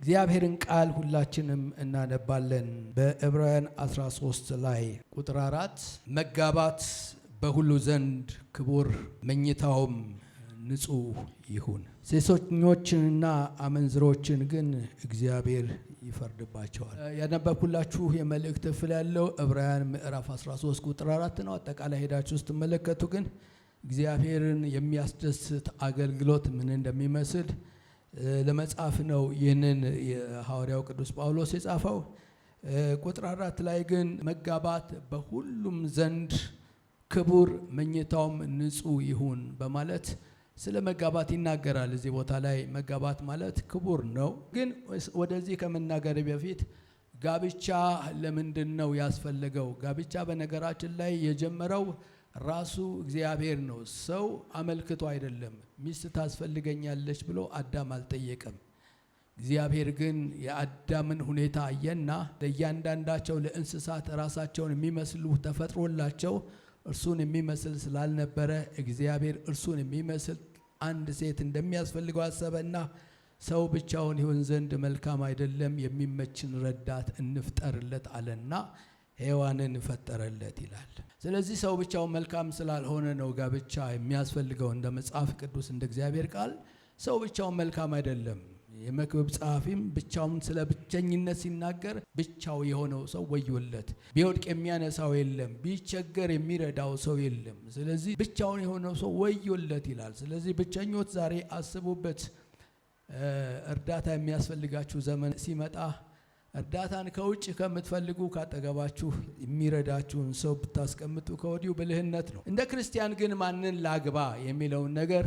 እግዚአብሔርን ቃል ሁላችንም እናነባለን። በዕብራውያን 13 ላይ ቁጥር 4 መጋባት በሁሉ ዘንድ ክቡር መኝታውም ንጹህ ይሁን፣ ሴሰኞችንና አመንዝሮችን ግን እግዚአብሔር ይፈርድባቸዋል። ያነበብኩላችሁ የመልእክት ክፍል ያለው ዕብራውያን ምዕራፍ 13 ቁጥር 4 ነው። አጠቃላይ ሄዳችሁ ስትመለከቱ ግን እግዚአብሔርን የሚያስደስት አገልግሎት ምን እንደሚመስል ለመጻፍ ነው ይህንን የሐዋርያው ቅዱስ ጳውሎስ የጻፈው። ቁጥር 4 ላይ ግን መጋባት በሁሉም ዘንድ ክቡር መኝታውም ንጹህ ይሁን በማለት ስለ መጋባት ይናገራል። እዚህ ቦታ ላይ መጋባት ማለት ክቡር ነው። ግን ወደዚህ ከመናገር በፊት ጋብቻ ለምንድን ነው ያስፈልገው? ጋብቻ በነገራችን ላይ የጀመረው ራሱ እግዚአብሔር ነው። ሰው አመልክቶ አይደለም። ሚስት ታስፈልገኛለች ብሎ አዳም አልጠየቀም። እግዚአብሔር ግን የአዳምን ሁኔታ አየና ለእያንዳንዳቸው ለእንስሳት ራሳቸውን የሚመስሉ ተፈጥሮላቸው እርሱን የሚመስል ስላልነበረ እግዚአብሔር እርሱን የሚመስል አንድ ሴት እንደሚያስፈልገው አሰበና ሰው ብቻውን ይሆን ዘንድ መልካም አይደለም፣ የሚመችን ረዳት እንፍጠርለት አለና ሔዋንን ፈጠረለት ይላል። ስለዚህ ሰው ብቻውን መልካም ስላልሆነ ነው ጋብቻ የሚያስፈልገው። እንደ መጽሐፍ ቅዱስ እንደ እግዚአብሔር ቃል ሰው ብቻውን መልካም አይደለም። የመክብብ ጸሐፊም ብቻውን ስለ ብቸኝነት ሲናገር ብቻው የሆነው ሰው ወዮለት፣ ቢወድቅ የሚያነሳው የለም፣ ቢቸገር የሚረዳው ሰው የለም። ስለዚህ ብቻውን የሆነው ሰው ወዮለት ይላል። ስለዚህ ብቸኞች ዛሬ አስቡበት። እርዳታ የሚያስፈልጋችሁ ዘመን ሲመጣ እርዳታን ከውጭ ከምትፈልጉ ካጠገባችሁ የሚረዳችሁን ሰው ብታስቀምጡ ከወዲሁ ብልህነት ነው። እንደ ክርስቲያን ግን ማንን ላግባ የሚለውን ነገር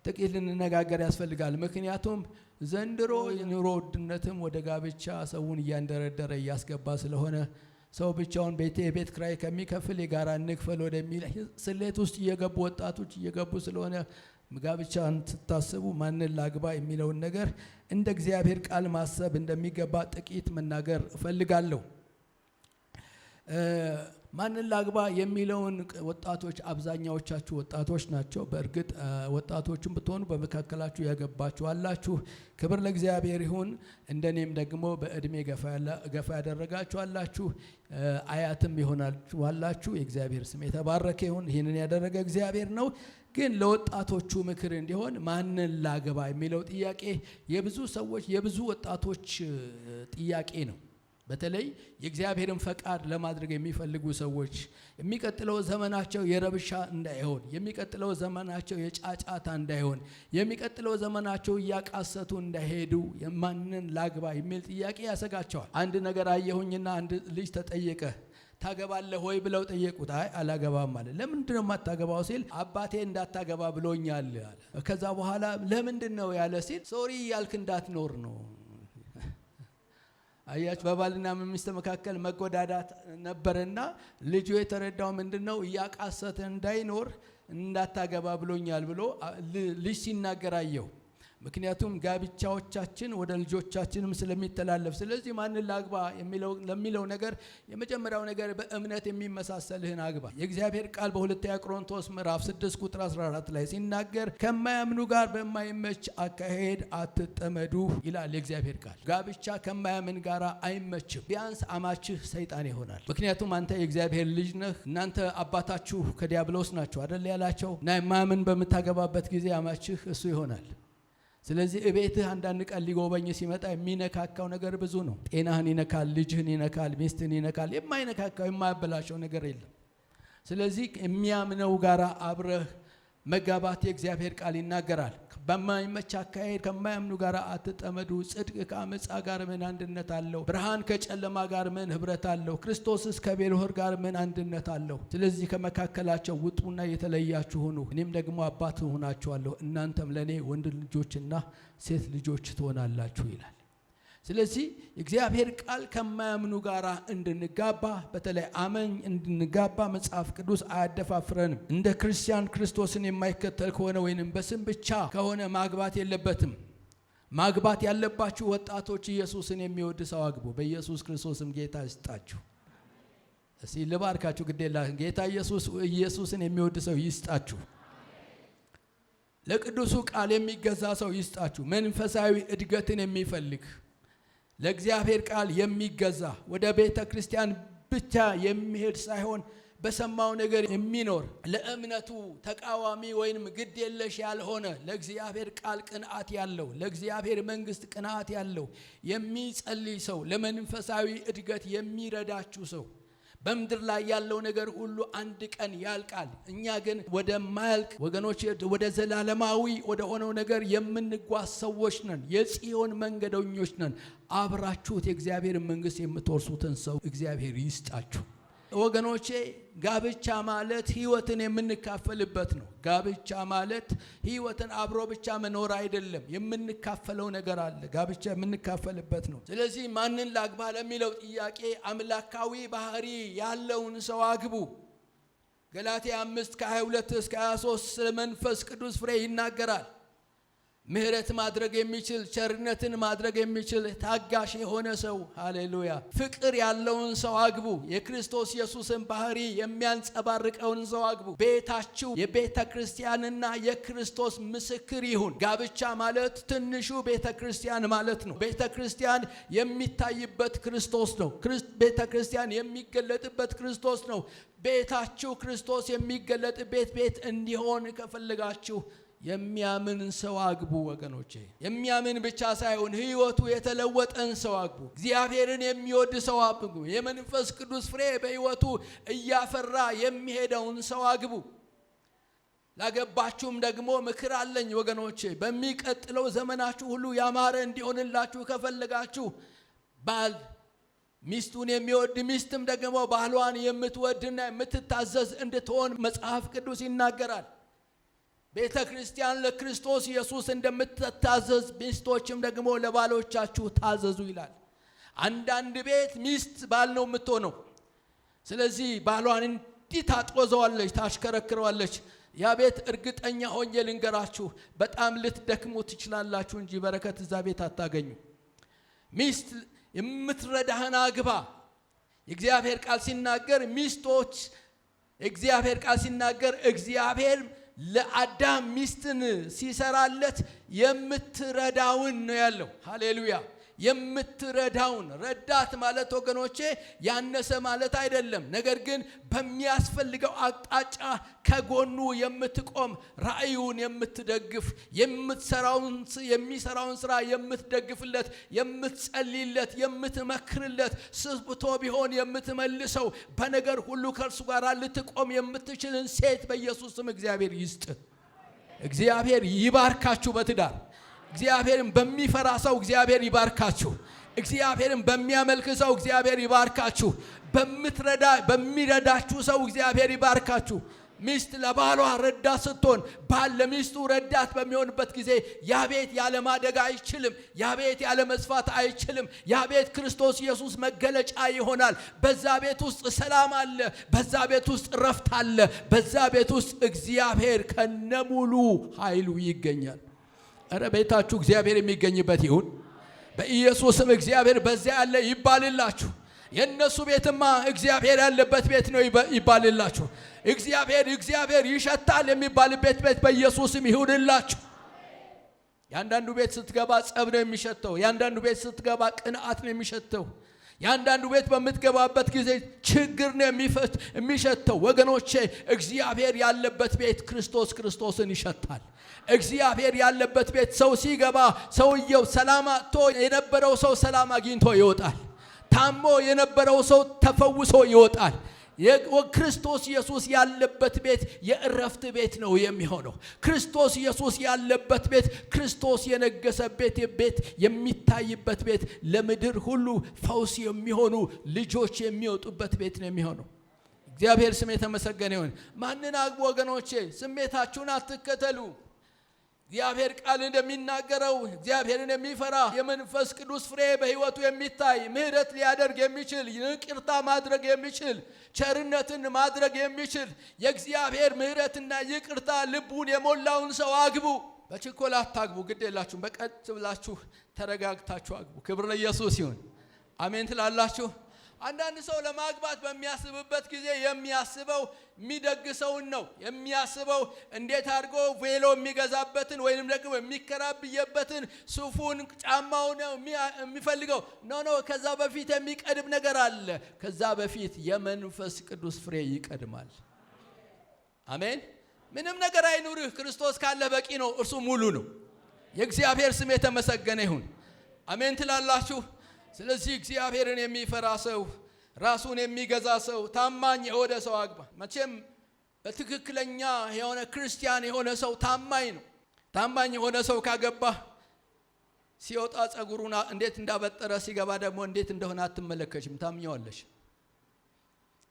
ጥቂት ልንነጋገር ያስፈልጋል። ምክንያቱም ዘንድሮ የኑሮ ውድነትም ወደ ጋብቻ ሰውን እያንደረደረ እያስገባ ስለሆነ ሰው ብቻውን የቤት ክራይ ከሚከፍል የጋራ እንክፈል ወደሚል ስሌት ውስጥ እየገቡ ወጣቶች እየገቡ ስለሆነ ጋብቻን ስታስቡ ማንን ላግባ የሚለውን ነገር እንደ እግዚአብሔር ቃል ማሰብ እንደሚገባ ጥቂት መናገር እፈልጋለሁ። ማንን ላግባ የሚለውን ወጣቶች አብዛኛዎቻችሁ ወጣቶች ናቸው። በእርግጥ ወጣቶችም ብትሆኑ በመካከላችሁ ያገባችሁ አላችሁ። ክብር ለእግዚአብሔር ይሁን። እንደኔም ደግሞ በእድሜ ገፋ ያደረጋችሁ አላችሁ። አያትም ይሆናችሁ አላችሁ። የእግዚአብሔር ስም የተባረከ ይሁን። ይህንን ያደረገ እግዚአብሔር ነው። ግን ለወጣቶቹ ምክር እንዲሆን ማንን ላግባ የሚለው ጥያቄ የብዙ ሰዎች የብዙ ወጣቶች ጥያቄ ነው። በተለይ የእግዚአብሔርን ፈቃድ ለማድረግ የሚፈልጉ ሰዎች የሚቀጥለው ዘመናቸው የረብሻ እንዳይሆን፣ የሚቀጥለው ዘመናቸው የጫጫታ እንዳይሆን፣ የሚቀጥለው ዘመናቸው እያቃሰቱ እንዳይሄዱ ማንን ላግባ የሚል ጥያቄ ያሰጋቸዋል። አንድ ነገር አየሁኝና አንድ ልጅ ተጠየቀ። ታገባለህ ወይ ብለው ጠየቁት። አይ አላገባም አለ። ለምንድን ነው የማታገባው ሲል አባቴ እንዳታገባ ብሎኛል አለ። ከዛ በኋላ ለምንድን ነው ያለ ሲል ሶሪ ያልክ እንዳትኖር ነው። አያችሁ፣ በባልና በሚስት መካከል መጎዳዳት ነበርና ልጁ የተረዳው ምንድነው እያቃሰተ እንዳይኖር እንዳታገባ ብሎኛል ብሎ ልጅ ሲናገር አየው። ምክንያቱም ጋብቻዎቻችን ወደ ልጆቻችንም ስለሚተላለፍ። ስለዚህ ማንን ላግባ ለሚለው ነገር የመጀመሪያው ነገር በእምነት የሚመሳሰልህን አግባ። የእግዚአብሔር ቃል በሁለተኛ ቆሮንቶስ ምዕራፍ 6 ቁጥር 14 ላይ ሲናገር ከማያምኑ ጋር በማይመች አካሄድ አትጠመዱ ይላል የእግዚአብሔር ቃል። ጋብቻ ከማያምን ጋር አይመችም። ቢያንስ አማችህ ሰይጣን ይሆናል። ምክንያቱም አንተ የእግዚአብሔር ልጅ ነህ። እናንተ አባታችሁ ከዲያብሎስ ናቸው አይደል ያላቸው እና የማያምን በምታገባበት ጊዜ አማችህ እሱ ይሆናል። ስለዚህ እቤትህ አንዳንድ ቀን ሊጎበኝ ሲመጣ የሚነካካው ነገር ብዙ ነው። ጤናህን ይነካል፣ ልጅህን ይነካል፣ ሚስትህን ይነካል። የማይነካካው የማያበላሸው ነገር የለም። ስለዚህ የሚያምነው ጋራ አብረህ መጋባት የእግዚአብሔር ቃል ይናገራል። በማይመች አካሄድ ከማያምኑ ጋር አትጠመዱ። ጽድቅ ከአመፃ ጋር ምን አንድነት አለው? ብርሃን ከጨለማ ጋር ምን ህብረት አለው? ክርስቶስስ ከቤልሆር ጋር ምን አንድነት አለው? ስለዚህ ከመካከላቸው ውጡና የተለያችሁ ሁኑ፣ እኔም ደግሞ አባት እሆናችኋለሁ፣ እናንተም ለእኔ ወንድ ልጆችና ሴት ልጆች ትሆናላችሁ ይላል። ስለዚህ እግዚአብሔር ቃል ከማያምኑ ጋር እንድንጋባ፣ በተለይ አመኝ እንድንጋባ መጽሐፍ ቅዱስ አያደፋፍረንም። እንደ ክርስቲያን ክርስቶስን የማይከተል ከሆነ ወይንም በስም ብቻ ከሆነ ማግባት የለበትም። ማግባት ያለባችሁ ወጣቶች ኢየሱስን የሚወድ ሰው አግቡ። በኢየሱስ ክርስቶስም ጌታ ይስጣችሁ። እስቲ ልባርካችሁ ግዴላ ጌታ ኢየሱስን የሚወድ ሰው ይስጣችሁ። ለቅዱሱ ቃል የሚገዛ ሰው ይስጣችሁ። መንፈሳዊ እድገትን የሚፈልግ ለእግዚአብሔር ቃል የሚገዛ ወደ ቤተ ክርስቲያን ብቻ የሚሄድ ሳይሆን በሰማው ነገር የሚኖር ለእምነቱ ተቃዋሚ ወይንም ግድ የለሽ ያልሆነ ለእግዚአብሔር ቃል ቅንዓት ያለው ለእግዚአብሔር መንግስት ቅንዓት ያለው የሚጸልይ ሰው ለመንፈሳዊ እድገት የሚረዳችሁ ሰው በመድር ላይ ያለው ነገር ሁሉ አንድ ቀን ያልቃል እኛ ግን ወደ ማልቅ ወገኖች ወደ ዘላለማዊ ወደ ሆነው ነገር የምንጓዝ ሰዎች ነን የጽዮን መንገደኞች ነን አብራችሁት የእግዚአብሔር መንግስት የምትወርሱትን ሰው እግዚአብሔር ይስጣችሁ ወገኖቼ ጋብቻ ማለት ህይወትን የምንካፈልበት ነው ጋብቻ ማለት ህይወትን አብሮ ብቻ መኖር አይደለም የምንካፈለው ነገር አለ ጋብቻ የምንካፈልበት ነው ስለዚህ ማንን ላግባ ለሚለው ጥያቄ አምላካዊ ባህሪ ያለውን ሰው አግቡ ገላትያ 5:22-23 ስለ መንፈስ ቅዱስ ፍሬ ይናገራል ምህረት ማድረግ የሚችል ቸርነትን ማድረግ የሚችል ታጋሽ የሆነ ሰው ሃሌሉያ ፍቅር ያለውን ሰው አግቡ የክርስቶስ ኢየሱስን ባህሪ የሚያንጸባርቀውን ሰው አግቡ ቤታችሁ የቤተ ክርስቲያንና የክርስቶስ ምስክር ይሁን ጋብቻ ማለት ትንሹ ቤተ ክርስቲያን ማለት ነው ቤተ ክርስቲያን የሚታይበት ክርስቶስ ነው ቤተ ክርስቲያን የሚገለጥበት ክርስቶስ ነው ቤታችሁ ክርስቶስ የሚገለጥበት ቤት እንዲሆን ከፈለጋችሁ የሚያምን ሰው አግቡ ወገኖቼ የሚያምን ብቻ ሳይሆን ህይወቱ የተለወጠን ሰው አግቡ እግዚአብሔርን የሚወድ ሰው አግቡ የመንፈስ ቅዱስ ፍሬ በህይወቱ እያፈራ የሚሄደውን ሰው አግቡ ላገባችሁም ደግሞ ምክር አለኝ ወገኖቼ በሚቀጥለው ዘመናችሁ ሁሉ ያማረ እንዲሆንላችሁ ከፈለጋችሁ ባል ሚስቱን የሚወድ ሚስትም ደግሞ ባሏን የምትወድና የምትታዘዝ እንድትሆን መጽሐፍ ቅዱስ ይናገራል ቤተ ክርስቲያን ለክርስቶስ ኢየሱስ እንደምትታዘዝ ሚስቶችም ደግሞ ለባሎቻችሁ ታዘዙ ይላል አንዳንድ ቤት ሚስት ባል ነው የምትሆነው ስለዚህ ባሏን እንዲህ ታጥወዘዋለች ታሽከረክረዋለች ያ ቤት እርግጠኛ ሆኜ ልንገራችሁ በጣም ልትደክሙ ትችላላችሁ እንጂ በረከት እዛ ቤት አታገኙ ሚስት የምትረዳህን አግባ የእግዚአብሔር ቃል ሲናገር ሚስቶች የእግዚአብሔር ቃል ሲናገር እግዚአብሔር ለአዳም ሚስትን ሲሰራለት የምትረዳውን ነው ያለው ሃሌሉያ የምትረዳውን ረዳት ማለት ወገኖቼ ያነሰ ማለት አይደለም ነገር ግን በሚያስፈልገው አቅጣጫ ከጎኑ የምትቆም ራእዩን የምትደግፍ የሚሰራውን ስራ የምትደግፍለት የምትጸልይለት የምትመክርለት ስብቶ ቢሆን የምትመልሰው በነገር ሁሉ ከእርሱ ጋር ልትቆም የምትችልን ሴት በኢየሱስ ስም እግዚአብሔር ይስጥ እግዚአብሔር ይባርካችሁ በትዳር እግዚአብሔርን በሚፈራ ሰው እግዚአብሔር ይባርካችሁ እግዚአብሔርን በሚያመልክ ሰው እግዚአብሔር ይባርካችሁ በሚረዳችሁ ሰው እግዚአብሔር ይባርካችሁ ሚስት ለባሏ ረዳት ስትሆን ባል ለሚስቱ ረዳት በሚሆንበት ጊዜ ያ ቤት ያለ ማደግ አይችልም ያ ቤት ያለ መስፋት አይችልም ያ ቤት ክርስቶስ ኢየሱስ መገለጫ ይሆናል በዛ ቤት ውስጥ ሰላም አለ በዛ ቤት ውስጥ ረፍት አለ በዛ ቤት ውስጥ እግዚአብሔር ከነሙሉ ኃይሉ ይገኛል አረ ቤታችሁ እግዚአብሔር የሚገኝበት ይሁን በኢየሱስም እግዚአብሔር በዚያ ያለ ይባልላችሁ የነሱ ቤትማ እግዚአብሔር ያለበት ቤት ነው ይባልላችሁ እግዚአብሔር ይሸታል የሚባልበት ቤት በኢየሱስም ይሁንላችሁ ያንዳንዱ ቤት ስትገባ ጸብ ነው የሚሸተው ያንዳንዱ ቤት ስትገባ ቅንዓት ነው የሚሸተው ያንዳንዱ ቤት በመትገባበት ጊዜ ችግር ነው የሚሸተው ወገኖቼ እግዚአብሔር ያለበት ቤት ክርስቶስን ይሸታል እግዚአብሔር ያለበት ቤት ሰው ሲገባ ሰውየው ሰላም አጥቶ የነበረው ሰው ሰላም አግኝቶ ይወጣል ታሞ የነበረው ሰው ተፈውሶ ይወጣል ክርስቶስ ኢየሱስ ያለበት ቤት የእረፍት ቤት ነው የሚሆነው ክርስቶስ ኢየሱስ ያለበት ቤት ክርስቶስ የነገሰበት ቤት የሚታይበት ቤት ለምድር ሁሉ ፈውስ የሚሆኑ ልጆች የሚወጡበት ቤት ነው የሚሆነው እግዚአብሔር ስም የተመሰገነ ይሁን ማንን አግቡ ወገኖቼ ስሜታችሁን አትከተሉ እግዚአብሔር ቃል እንደሚናገረው እግዚአብሔርን የሚፈራ የመንፈስ ቅዱስ ፍሬ በህይወቱ የሚታይ ምህረት ሊያደርግ የሚችል ይቅርታ ማድረግ የሚችል ቸርነትን ማድረግ የሚችል የእግዚአብሔር ምህረትና ይቅርታ ልቡን የሞላውን ሰው አግቡ በችኮላ አታግቡ ግዴላችሁ በቀጥ ብላችሁ ተረጋግታችሁ አግቡ ክብር ለኢየሱስ ይሁን አሜን ትላላችሁ አንዳንድ ሰው ለማግባት በሚያስብበት ጊዜ የሚያስበው የሚደግሰውን ነው የሚያስበው እንዴት አድርጎ ቬሎ የሚገዛበትን ወይንም ደግሞ የሚከራብየበትን ሱፉን ጫማውን ነው የሚፈልገው ኖ ከዛ በፊት የሚቀድም ነገር አለ ከዛ በፊት የመንፈስ ቅዱስ ፍሬ ይቀድማል አሜን ምንም ነገር አይኑርህ ክርስቶስ ካለ በቂ ነው እርሱ ሙሉ ነው የእግዚአብሔር ስም የተመሰገነ ይሁን አሜን ትላላችሁ ስለዚህ እግዚአብሔርን የሚፈራ ሰው ራሱን የሚገዛ ሰው ታማኝ የሆነ ሰው አግባ መቼም በትክክለኛ የሆነ ክርስቲያን የሆነ ሰው ታማኝ ነው ታማኝ የሆነ ሰው ካገባ ሲወጣ ጸጉሩን እንዴት እንዳበጠረ ሲገባ ደግሞ እንዴት እንደሆነ አትመለከችም ታምኛለሽ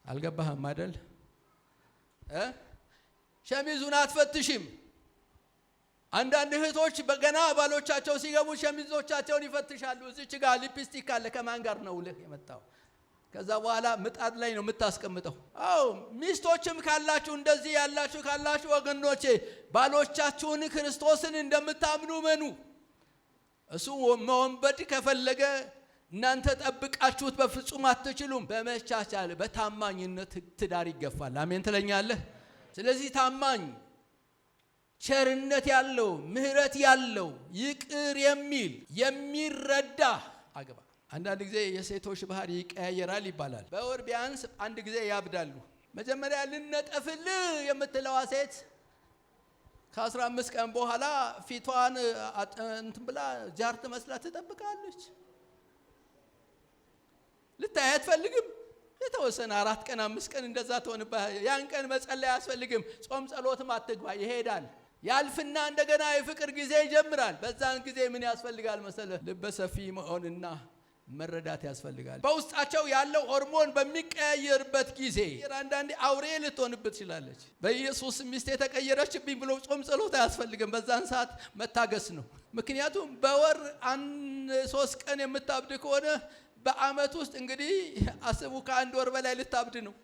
አልገባህም አይደል ሸሚዙን አትፈትሽም አንዳንድ እህቶች በገና ባሎቻቸው ሲገቡ ሸሚዞቻቸውን ይፈትሻሉ እዚች ጋር ሊፕስቲክ አለ ከማን ጋር ነው ልህ የመጣው ከዛ በኋላ ምጣድ ላይ ነው የምታስቀምጠው አው ሚስቶችም ካላችሁ እንደዚህ ያላችሁ ካላችሁ ወገኖቼ ባሎቻችሁን ክርስቶስን እንደምታምኑ መኑ እሱ ወንበድ ከፈለገ እናንተ ጠብቃችሁት በፍጹም አትችሉም በመቻቻል በታማኝነት ትዳር ይገፋል አሜን ትለኛለህ ስለዚህ ታማኝ ቸርነት ያለው ምህረት ያለው ይቅር የሚል የሚረዳ አግባ አንዳንድ ጊዜ የሴቶች ባህሪ ይቀያየራል ይባላል በወር ቢያንስ አንድ ጊዜ ያብዳሉ መጀመሪያ ልነጠፍል የምትለው ሴት ከ15 ቀን በኋላ ፊቷን እንትን ብላ ጃርት መስላ ትጠብቃለች ልታይ አትፈልግም የተወሰነ 4 ቀን 5 ቀን እንደዛ ተሆንባ ያን ቀን መጸለይ አያስፈልግም ጾም ጸሎትም አትግባ ይሄዳል ያልፍና እንደገና የፍቅር ጊዜ ይጀምራል በዛን ጊዜ ምን ያስፈልጋል መሰለ ልበሰፊ መሆንና መረዳት ያስፈልጋል በውስጣቸው ያለው ሆርሞን በሚቀያየርበት ጊዜ አንዳንዴ አውሬ ልትሆንበት ይችላልች በኢየሱስ ሚስት የተቀየረችብኝ ብሎ ጾም ጸሎት አያስፈልግም በዛን ሰዓት መታገስ ነው ምክንያቱም በወር 3 ቀን የምታብድ ከሆነ በአመት ውስጥ እንግዲህ አስቡ ከአንድ ወር በላይ ልታብድ ነው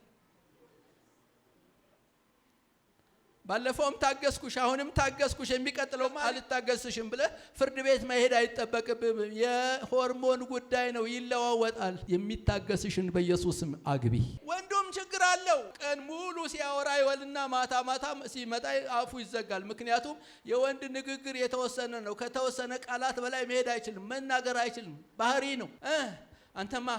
ባለፈውም ታገስኩሽ አሁንም ታገስኩሽ የሚቀጥለው አልታገስሽም ብለ ፍርድ ቤት መሄድ አይተበቅብም የሆርሞን ጉዳይ ነው ይለዋወጣል የሚታገስሽን በኢየሱስም አግቢ ወንዶም ችግር አለው ቀን ሙሉ ሲያወራ ይወልና ማታ ሲመጣ አፉ ይዘጋል ምክንያቱም የወንድ ንግግር የተወሰነ ነው ከተወሰነ ቃላት በላይ መሄድ አይችልም መናገር አይችልም ባህሪ ነው አንተማ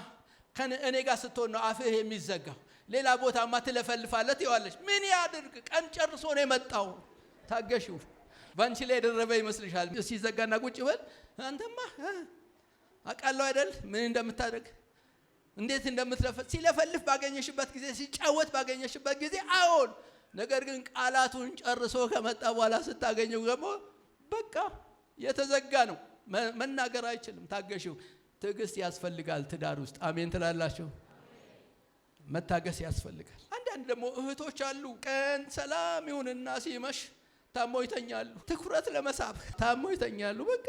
ከእኔ ጋር ስትሆን ነው አፍህ የሚዘጋው ሌላ ቦታ ማትለፈልፋለት ይዋለሽ ምን ያድርግ ቀን ጨርሶ ነው የመጣው ታገሽው ባንቺ ላይ ደረበ ይመስልሻል ሲዘጋና ቁጭ በል አንተማ አቃለው አይደል ምን እንደምታደርግ እንዴት ሲለፈልፍ ባገኘሽበት ጊዜ ሲጫወት ባገኘሽበት ጊዜ አዎን ነገር ግን ቃላቱን ጨርሶ ከመጣ በኋላ ስታገኘው ደግሞ በቃ የተዘጋ ነው መናገር አይችልም ታገሽው ትዕግስት ያስፈልጋል ትዳር ውስጥ አሜን ትላላችሁ መታገስ ያስፈልጋል አንዳንድ ደግሞ እህቶች አሉ ቀን ሰላም ይሁንና ሲመሽ ታሞ ይተኛሉ ትኩረት ለመሳብ ታሞ ይተኛሉ በቃ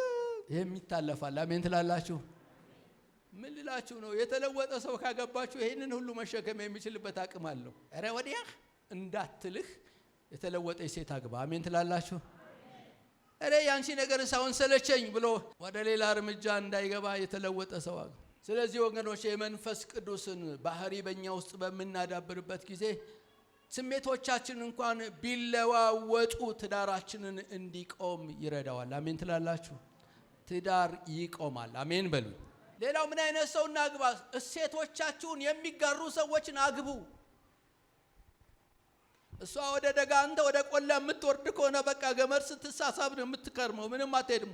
የሚታለፋል አሜን ትላላችሁ ምን ልላችሁ ነው የተለወጠ ሰው ካገባችሁ ይሄንን ሁሉ መሸከም የሚችልበት አቅም አለው አረ ወዲያ እንዳትልህ የተለወጠ ሴት አግባ አሜን ትላላችሁ አረ ያንቺ ነገር ሳይሆን ሰለቸኝ ብሎ ወደ ሌላ እርምጃ እንዳይገባ የተለወጠ ሰው አግባ ስለዚህ ወገኖች የመንፈስ ቅዱስን ባህሪ በእኛ ውስጥ በመናዳብርበት ጊዜ ስሜቶቻችን እንኳን ቢለዋወጡ ትዳራችንን እንዲቆም ይረዳዋል አሜን ትላላችሁ ትዳር ይቆማል አሜን በሉ ሌላው ምን አይነት ሰው እናግባ እሴቶቻችሁን የሚጋሩ ሰዎችን አግቡ እሷ ወደ ደጋንተ ወደ ቆላ የምትወርድ ከሆነ በቃ ገመድ ስትሳሳብ ነው የምትከርመው ምንም አትሄድም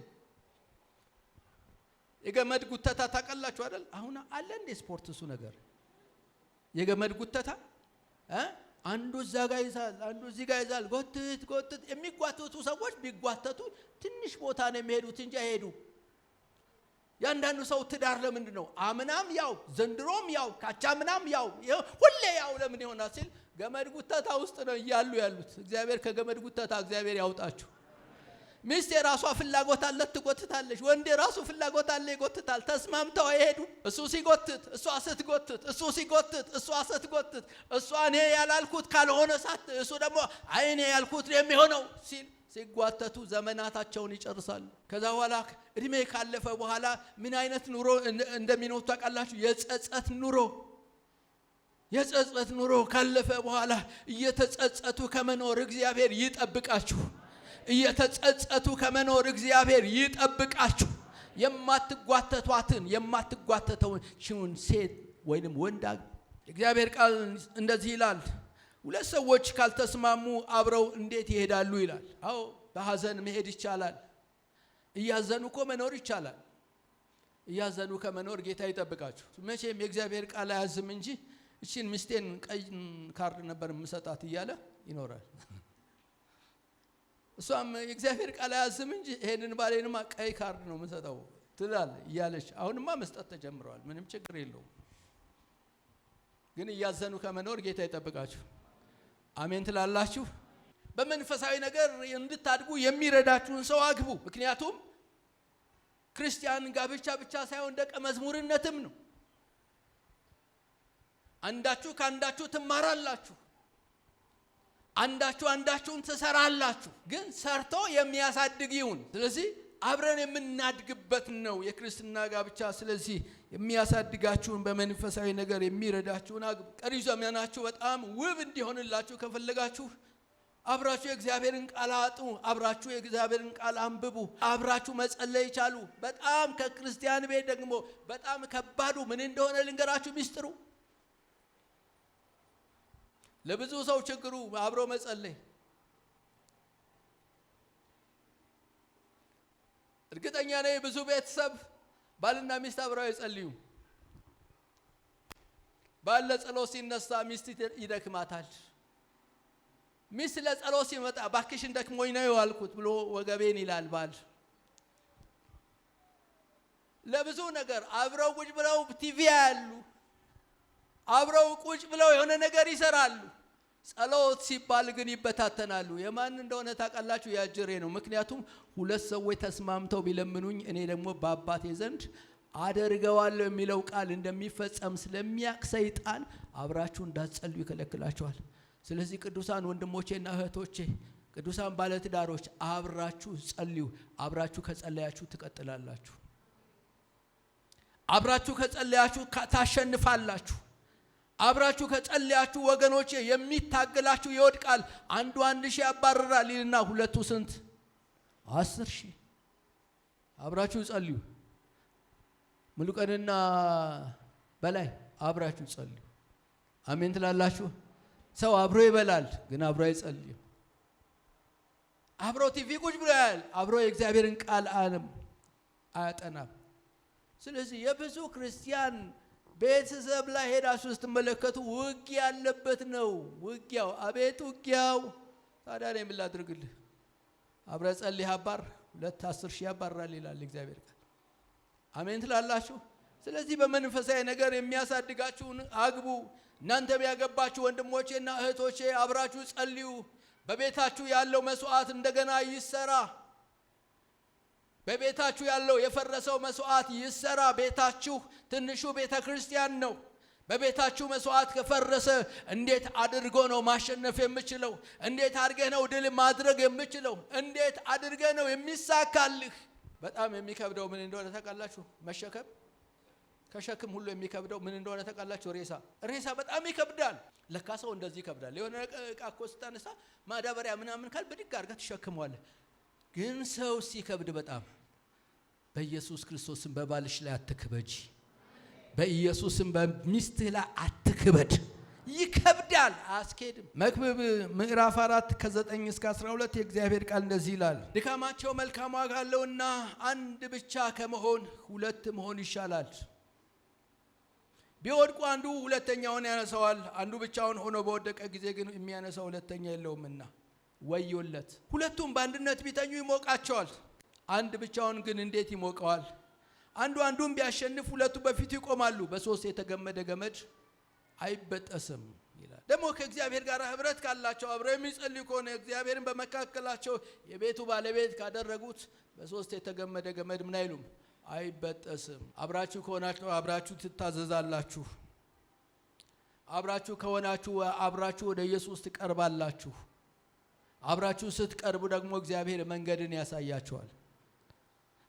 የገመድ ጉተታ ታቀላችሁ አይደል አሁን አለ እንደ ስፖርት እሱ ነገር የገመድ ጉተታ አንዱ ዛጋ ይዛል አንዱ እዚህ ጋር ይዛል ጎትት የሚጓተቱ ሰዎች ቢጓተቱ ትንሽ ቦታ ነው የሚሄዱት እንጂ አይሄዱ ያንዳንዱ ሰው ትዳር ለምንድን ነው አምናም ያው ዘንድሮም ያው ካቻምናም ያው ሁሌ ያው ለምን ይሆናል ሲል ገመድ ጉተታ ውስጥ ነው ያሉት እግዚአብሔር ከገመድ ጉተታ እግዚአብሔር ያውጣችሁ ሚስት የራሷ ፍላጎት አለት ትጎትታለች ወንድ የራሱ ፍላጎት አለ ይጎትታል ተስማምተው አይሄዱ እሱ ሲጎትት እሷ ስትጎትት እሱ ሲጎትት እሷ ስትጎትት እሷ እኔ ያላልኩት ካልሆነ ሳት እሱ ደግሞ አይኔ ያልኩት የሚሆነው ሲጓተቱ ዘመናታቸውን ይጨርሳሉ ከዛ በኋላ እድሜ ካለፈ በኋላ ምን አይነት ኑሮ እንደሚኖሩ ታውቃላችሁ የጸጸት ኑሮ የጸጸት ኑሮ ካለፈ በኋላ እየተጸጸቱ ከመኖር እግዚአብሔር ይጠብቃችሁ። እየተጸጸቱ ከመኖር እግዚአብሔር ይጠብቃችሁ። የማትጓተተውን ሴት ወይንም ወንድ እግዚአብሔር ቃል እንደዚህ ይላል፣ ሁለት ሰዎች ካልተስማሙ አብረው እንዴት ይሄዳሉ ይላል። አዎ በሐዘን መሄድ ይቻላል። እያዘኑ እኮ መኖር ይቻላል። እያዘኑ ከመኖር ጌታ ይጠብቃችሁ። መቼም የእግዚአብሔር ቃል አያዝም እንጂ እቺን ሚስቴን ቀይ ካርድ ነበር የምሰጣት እያለ ይኖራል። እሷም የእግዚአብሔር ቃል አያዝም እንጂ ይሄንን ባሌንማ ቀይ ካርድ ነው የምሰጠው ትላለች እያለች አሁንማ መስጠት ተጀምረዋል። ምንም ችግር የለውም። ግን እያዘኑ ከመኖር ጌታ ይጠብቃችሁ። አሜን ትላላችሁ። በመንፈሳዊ ነገር እንድታድጉ የሚረዳችሁን ሰው አግቡ። ምክንያቱም ክርስቲያን ጋብቻ ብቻ ሳይሆን ደቀ መዝሙርነትም ነው። አንዳችሁ ከአንዳችሁ ትማራላችሁ። አንዳችሁን ትሰራላችሁ። ግን ሰርቶ የሚያሳድግ ይሁን። ስለዚህ አብረን የምናድግበት ነው የክርስትና ጋብቻ። ስለዚህ የሚያሳድጋችሁን በመንፈሳዊ ነገር የሚረዳችሁን አግቡ። ቀሪ ዘመናችሁ በጣም ውብ እንዲሆንላችሁ ከፈለጋችሁ አብራችሁ የእግዚአብሔርን ቃል አጥኑ። አብራችሁ የእግዚአብሔርን ቃል አንብቡ። አብራችሁ መጸለይ ይቻሉ። በጣም ከክርስቲያን ቤት ደግሞ በጣም ከባዱ ምን እንደሆነ ልንገራችሁ ሚስጥሩ። ለብዙ ሰው ችግሩ አብሮ መጸለይ። እርግጠኛ ነኝ ብዙ ቤተሰብ ባልና ሚስት አብረው አይጸልዩም። ባል ለጸሎት ሲነሳ ሚስት ይደክማታል። ሚስት ለጸሎት ሲመጣ ባክሽን ደክሞኝ ነው ያልኩት ብሎ ወገቤን ይላል ባል። ለብዙ ነገር አብረው ቁጭ ብለው ቲቪ ያያሉ። አብረው ቁጭ ብለው የሆነ ነገር ይሰራሉ። ጸሎት ሲባል ግን ይበታተናሉ። የማን እንደሆነ ታውቃላችሁ? ያጅሬ ነው። ምክንያቱም ሁለት ሰዎች ተስማምተው ቢለምኑኝ እኔ ደግሞ በአባቴ ዘንድ አደርገዋለሁ የሚለው ቃል እንደሚፈጸም ስለሚያውቅ ሰይጣን አብራችሁ እንዳትጸልዩ ይከለክላችኋል። ስለዚህ ቅዱሳን ወንድሞቼና እህቶቼ፣ ቅዱሳን ባለትዳሮች አብራችሁ ጸልዩ። አብራችሁ ከጸለያችሁ ትቀጥላላችሁ። አብራችሁ ከጸለያችሁ ታሸንፋላችሁ። አብራችሁ ከጸለያችሁ ወገኖቼ የሚታገላችሁ ይወድቃል። አንዱ 1000 ያባርራል ይልና ሁለቱ ስንት 10,000። አብራችሁ ጸልዩ። ሙሉ ቀንና በላይ አብራችሁ ጸልዩ። አሜን ትላላችሁ። ሰው አብሮ ይበላል ግን አብሮ አይጸልይም። አብሮ ቲቪ ቁጭ ብሎ ያያል፣ አብሮ የእግዚአብሔርን ቃል አያጠናም። ስለዚህ የብዙ ክርስቲያን ቤተሰብ ላይ ሄዳችሁ ስትመለከቱ ውጊያ ያለበት ነው። ውጊያው አቤት ውጊያው። ታዲያ እኔ ምን ላድርግልህ? አብረ ጸልይ አባር 10,000 ያባራል ይላል እግዚአብሔር ቃል። አሜን ትላላችሁ። ስለዚህ በመንፈሳዊ ነገር የሚያሳድጋችሁን አግቡ። እናንተም ያገባችሁ ወንድሞቼና እህቶቼ አብራችሁ ጸልዩ። በቤታችሁ ያለው መስዋዕት እንደገና ይሰራ። በቤታችሁ ያለው የፈረሰው መስዋዕት ይሰራ። ቤታችሁ ትንሹ ቤተ ክርስቲያን ነው። በቤታችሁ መስዋዕት ከፈረሰ እንዴት አድርጎ ነው ማሸነፍ የምችለው? እንዴት አድርገህ ነው ድል ማድረግ የምችለው? እንዴት አድርገህ ነው የሚሳካልህ? በጣም የሚከብደው ምን እንደሆነ ታውቃላችሁ? መሸከም። ከሸክም ሁሉ የሚከብደው ምን እንደሆነ ታውቃላችሁ? ሬሳ በጣም ይከብዳል። ለካ ሰው እንደዚህ ይከብዳል። የሆነ ዕቃ እኮ ስታነሳ ማዳበሪያ ምናምን ካል ብድግ አድርገህ ትሸክመዋለህ። ግን ሰው ሲከብድ በጣም በኢየሱስ ክርስቶስም በባልሽ ላይ አትክበጂ። በኢየሱስም በሚስትህ ላይ አትክበድ። ይከብዳል፣ አያስኬድም። መክብብ ምዕራፍ 4 ከ9 እስከ 12 የእግዚአብሔር ቃል እንደዚህ ይላል። ድካማቸው መልካም ዋጋ አለውና አንድ ብቻ ከመሆን ሁለት መሆን ይሻላል። ቢወድቁ አንዱ ሁለተኛውን ያነሳዋል። አንዱ ብቻውን ሆኖ በወደቀ ጊዜ ግን የሚያነሳው ሁለተኛ የለውምና ወዮለት። ሁለቱም በአንድነት ቢተኙ ይሞቃቸዋል፣ አንድ ብቻውን ግን እንዴት ይሞቀዋል? አንዱን ቢያሸንፍ ሁለቱ በፊቱ ይቆማሉ። በሶስት የተገመደ ገመድ አይበጠስም ይላል። ደግሞ ከእግዚአብሔር ጋር ህብረት ካላቸው አብረው የሚጸልዩ ከሆነ እግዚአብሔርን በመካከላቸው የቤቱ ባለቤት ካደረጉት በሶስት የተገመደ ገመድ ምን አይሉም? አይበጠስም። አብራችሁ ከሆናችሁ አብራችሁ ትታዘዛላችሁ። አብራችሁ ከሆናችሁ አብራችሁ ወደ ኢየሱስ ትቀርባላችሁ። አብራችሁ ስትቀርቡ ደግሞ እግዚአብሔር መንገድን ያሳያችኋል።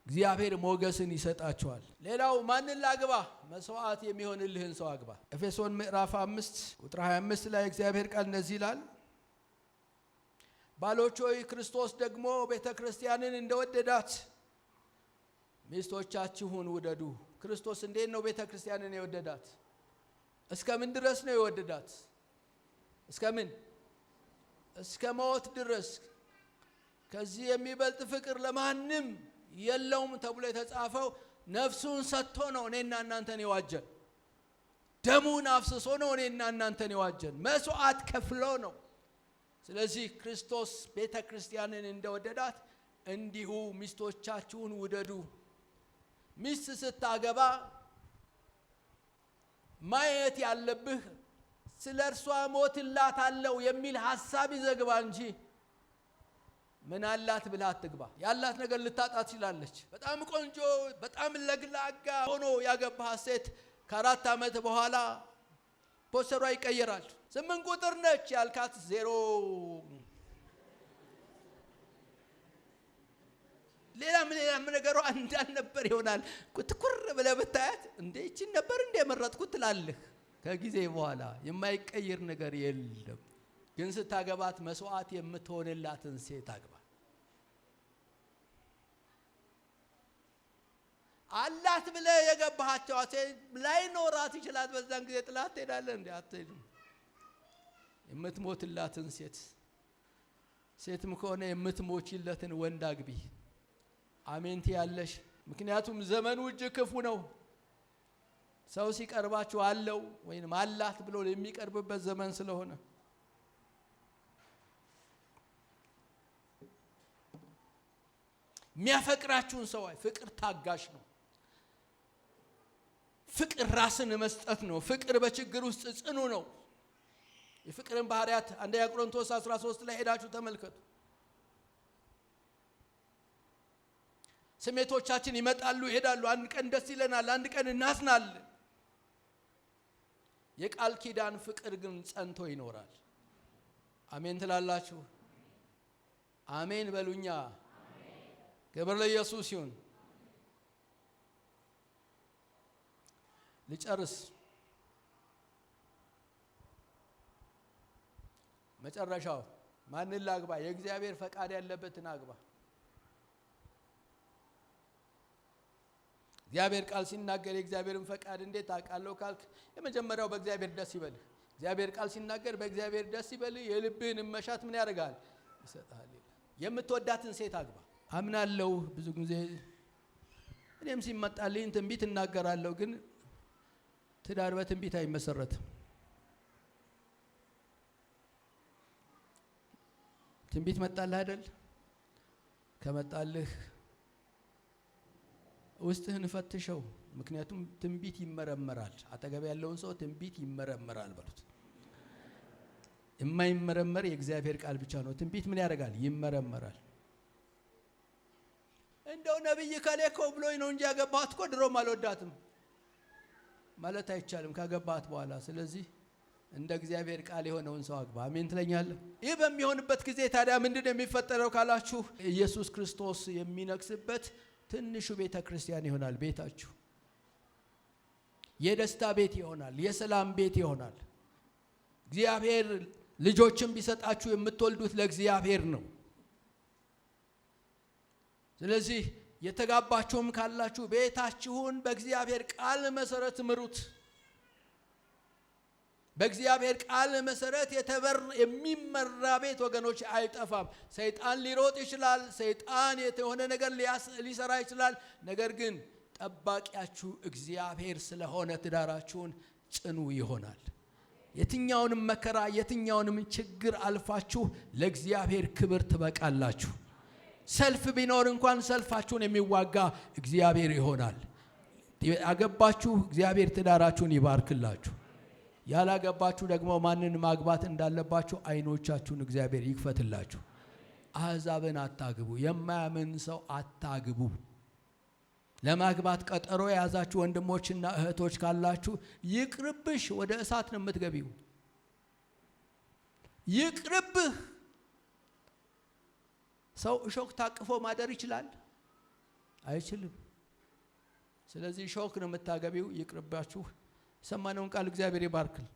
እግዚአብሔር ሞገስን ይሰጣቸዋል። ሌላው ማንን ላግባ? መስዋዕት የሚሆንልህን ሰው አግባ። ኤፌሶን ምዕራፍ 5 ቁጥር 25 ላይ እግዚአብሔር ቃል እንደዚህ ይላል፣ ባሎች ሆይ ክርስቶስ ደግሞ ቤተክርስቲያንን እንደወደዳት ሚስቶቻችሁን ውደዱ። ክርስቶስ እንዴት ነው ቤተክርስቲያንን የወደዳት? እስከ ምን ድረስ ነው የወደዳት? እስከ ምን? እስከ ሞት ድረስ። ከዚህ የሚበልጥ ፍቅር ለማንም የለውም ተብሎ የተጻፈው ነፍሱን ሰጥቶ ነው እኔና እናንተን የዋጀን። ደሙን አፍስሶ ነው እኔና እናንተን የዋጀን። መስዋዕት ከፍሎ ነው። ስለዚህ ክርስቶስ ቤተክርስቲያንን እንደወደዳት እንዲሁ ሚስቶቻችሁን ውደዱ። ሚስት ስታገባ ማየት ያለብህ ስለ እርሷ ሞትላታለሁ የሚል ሐሳብ ይዘግባ እንጂ ምን አላት ብላ አትግባ። ያላት ነገር ልታጣ ትችላለች። በጣም ቆንጆ በጣም ለግላጋ ሆኖ ያገባህ ሴት ከ4 ዓመት በኋላ ፖስተሯ ይቀየራል። 8 ቁጥር ነች ያልካት 0 ሌላም ነገሯ እንዳልነበር ይሆናል። ትኩር ብለህ ብታያት እንዴ እቺን ነበር እንደ መረጥኩት ትላለህ። ከጊዜ በኋላ የማይቀየር ነገር የለም። ግን ስታገባት መስዋዕት የምትሆንላትን ሴት አግባ። አላት ብለህ የገባሃቸው ሴት ላይ ኖራት ይችላል። በዛን ጊዜ ጥላት ትሄዳለህ እንዴ? አትሄድም። የምትሞትላትን ሴትም ከሆነ የምትሞችለትን ወንድ አግቢ። አሜን ትያለሽ? ምክንያቱም ዘመኑ እጅግ ክፉ ነው። ሰው ሲቀርባችሁ አለው ወይንም አላት ብሎ የሚቀርብበት ዘመን ስለሆነ የሚያፈቅራችሁን ሰው ፍቅር ታጋሽ ነው። ፍቅር ራስን መስጠት ነው። ፍቅር በችግር ውስጥ ጽኑ ነው። የፍቅርን ባህሪያት አንደኛ ቆሮንቶስ 13 ላይ ሄዳችሁ ተመልከቱ። ስሜቶቻችን ይመጣሉ ይሄዳሉ። አንድ ቀን ደስ ይለናል፣ አንድ ቀን እናዝናለን። የቃል ኪዳን ፍቅር ግን ጸንቶ ይኖራል። አሜን ትላላችሁ? አሜን በሉኛ። ክብር ለኢየሱስ ይሁን። ልጨርስ። መጨረሻው ማንን ላግባ? የእግዚአብሔር ፈቃድ ያለበትን አግባ። እግዚአብሔር ቃል ሲናገር የእግዚአብሔርን ፈቃድ እንዴት አውቃለሁ ካልክ የመጀመሪያው በእግዚአብሔር ደስ ይበልህ። እግዚአብሔር ቃል ሲናገር በእግዚአብሔር ደስ ይበልህ፣ የልብህን መሻት ምን ያደርጋል? ይሰጣል። የምትወዳትን ሴት አግባ። አምናለሁ ብዙ ጊዜ እኔም ሲመጣልኝ ትንቢት እናገራለሁ፣ ግን ትዳር በትንቢት አይመሰረትም። ትንቢት መጣልህ አይደል? ከመጣልህ ውስጥህን ፈትሸው። ምክንያቱም ትንቢት ይመረመራል። አጠገብ ያለውን ሰው ትንቢት ይመረመራል በሉት። የማይመረመር የእግዚአብሔር ቃል ብቻ ነው። ትንቢት ምን ያደርጋል? ይመረመራል። እንደው ነብይ ከሌኮ ብሎኝ ነው እንጂ ያገባሁት እኮ ድሮም አልወዳትም ማለት አይቻልም ካገባሁት በኋላ። ስለዚህ እንደ እግዚአብሔር ቃል የሆነውን ሰው አግባ። አሜን ትለኛለህ? ይህ በሚሆንበት ጊዜ ታዲያ ምንድነው የሚፈጠረው ካላችሁ ኢየሱስ ክርስቶስ የሚነግስበት ትንሹ ቤተ ክርስቲያን ይሆናል። ቤታችሁ የደስታ ቤት ይሆናል። የሰላም ቤት ይሆናል። እግዚአብሔር ልጆችን ቢሰጣችሁ የምትወልዱት ለእግዚአብሔር ነው። ስለዚህ የተጋባችሁም ካላችሁ ቤታችሁን በእግዚአብሔር ቃል መሰረት ምሩት። በእግዚአብሔር ቃል መሰረት የሚመራ ቤት ወገኖች አይጠፋም። ሰይጣን ሊሮጥ ይችላል። ሰይጣን የሆነ ነገር ሊሰራ ይችላል። ነገር ግን ጠባቂያችሁ እግዚአብሔር ስለሆነ ትዳራችሁን ጽኑ ይሆናል። የትኛውንም መከራ የትኛውንም ችግር አልፋችሁ ለእግዚአብሔር ክብር ትበቃላችሁ። ሰልፍ ቢኖር እንኳን ሰልፋችሁን የሚዋጋ እግዚአብሔር ይሆናል። ያገባችሁ እግዚአብሔር ትዳራችሁን ይባርክላችሁ። ያላገባችሁ ደግሞ ማንን ማግባት እንዳለባችሁ አይኖቻችሁን እግዚአብሔር ይክፈትላችሁ። አሕዛብን አታግቡ። የማያምን ሰው አታግቡ። ለማግባት ቀጠሮ የያዛችሁ ወንድሞችና እህቶች ካላችሁ ይቅርብሽ፣ ወደ እሳት ነው የምትገቢው። ይቅርብህ። ሰው እሾክ ታቅፎ ማደር ይችላል? አይችልም። ስለዚህ ሾክ ነው የምታገቢው። ይቅርባችሁ። ሰማነውን ቃል እግዚአብሔር ይባርክል።